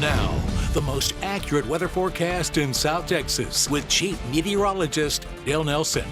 Now, the most accurate weather forecast in South Texas with Chief Meteorologist Dale Nelson.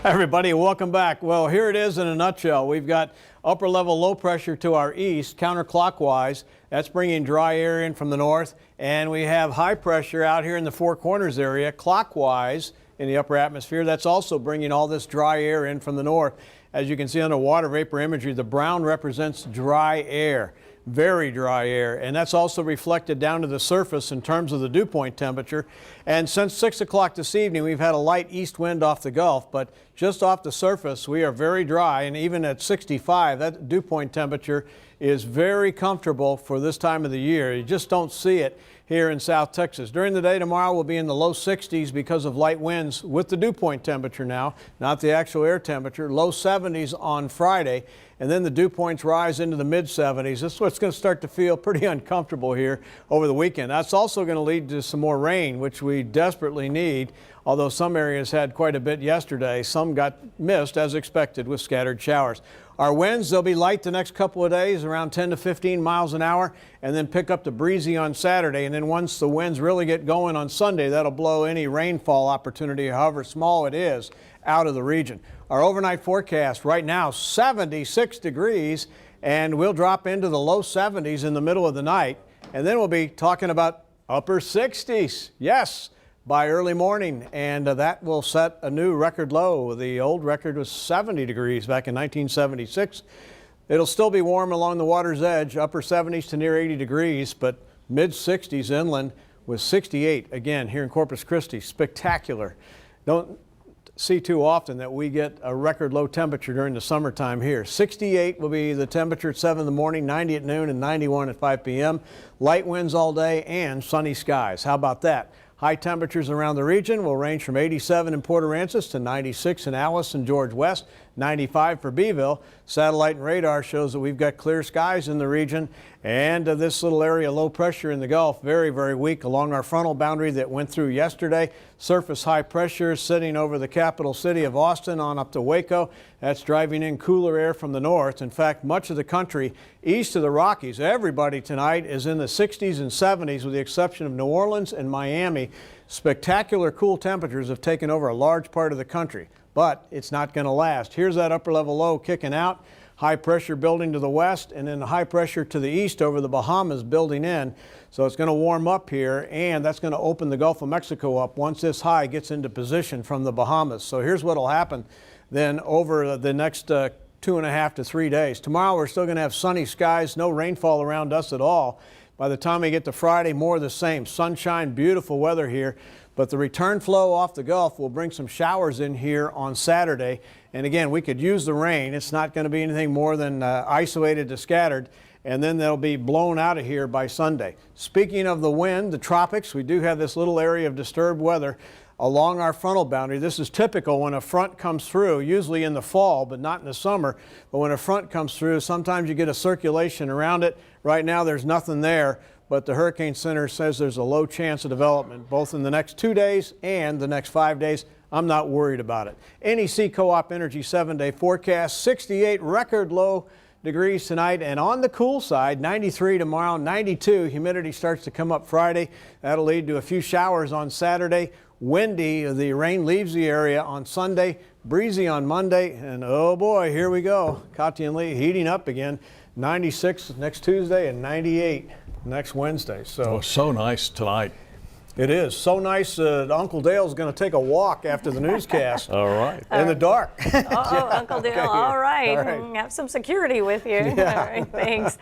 Hi everybody, welcome back. Well, here it is in a nutshell. We've got upper level low pressure to our east, counterclockwise. That's bringing dry air in from the north. And we have high pressure out here in the Four Corners area, clockwise in the upper atmosphere. That's also bringing all this dry air in from the north. As you can see on the water vapor imagery, the brown represents dry air. Very dry air, and that's also reflected down to the surface in terms of the dew point temperature. And since 6 o'clock this evening, we've had a light east wind off the Gulf, but just off the surface, we are very dry, and even at 65, that dew point temperature is very comfortable for this time of the year. You just don't see it here in South Texas. During the day tomorrow, we'll be in the low 60s because of light winds with the dew point temperature now, not the actual air temperature. Low 70s on Friday, and then the dew points rise into the mid 70s. This is what's going to start to feel pretty uncomfortable here over the weekend. That's also going to lead to some more rain, which we desperately need, although some areas had quite a bit yesterday. Some got missed as expected with scattered showers. Our winds, they'll be light the next couple of days, around 10 to 15 miles an hour, and then pick up to breezy on Saturday. And then once the winds really get going on Sunday, that'll blow any rainfall opportunity, however small it is, out of the region. Our overnight forecast right now, 76 degrees, and we'll drop into the low 70s in the middle of the night. And then we'll be talking about upper 60s. Yes, by early morning, and that will set a new record low. The old record was 70 degrees back in 1976. It'll still be warm along the water's edge, upper 70s to near 80 degrees, but mid 60s inland with 68 again here in Corpus Christi. Spectacular. Don't see too often that we get a record low temperature during the summertime here. 68 will be the temperature at 7 in the morning, 90 at noon, and 91 at 5 p.m. Light winds all day and sunny skies. How about that? High temperatures around the region will range from 87 in Port Aransas to 96 in Alice and George West, 95 for Beeville. Satellite and radar shows that we've got clear skies in the region, and this little area low pressure in the Gulf very, very weak along our frontal boundary that went through yesterday. Surface high pressure sitting over the capital city of Austin on up to Waco. That's driving in cooler air from the north. In fact, much of the country east of the Rockies, everybody tonight is in the 60s and 70s with the exception of New Orleans and Miami. Spectacular cool temperatures have taken over a large part of the country, but it's not going to last. Here's that upper level low kicking out. High pressure building to the west, and then the high pressure to the east over the Bahamas building in. So it's going to warm up here, and that's going to open the Gulf of Mexico up once this high gets into position from the Bahamas. So here's what will happen then over the next 2.5 to 3 days. Tomorrow we're still going to have sunny skies, no rainfall around us at all. By the time we get to Friday, more of the same. Sunshine, beautiful weather here. But the return flow off the Gulf will bring some showers in here on Saturday. And again, we could use the rain. It's not going to be anything more than isolated to scattered. And then they'll be blown out of here by Sunday. Speaking of the wind, the tropics, we do have this little area of disturbed weather along our frontal boundary. This is typical when a front comes through, usually in the fall, but not in the summer. But when a front comes through, sometimes you get a circulation around it. Right now, there's nothing there, but the Hurricane Center says there's a low chance of development, both in the next 2 days and the next 5 days. I'm not worried about it. NEC Co-op Energy 7-day forecast, 68 record low degrees tonight, and on the cool side, 93 tomorrow, 92. Humidity starts to come up Friday. That'll lead to a few showers on Saturday. Windy, the rain leaves the area on Sunday. Breezy on Monday, and oh boy, here we go. Katia and Lee heating up again. 96 next Tuesday and 98 next Wednesday. So nice tonight. It is so nice. Uncle Dale's going to take a walk after the newscast. All right. In the dark. Oh, Uncle Dale. All right. Have some security with you. Yeah. All right. Thanks.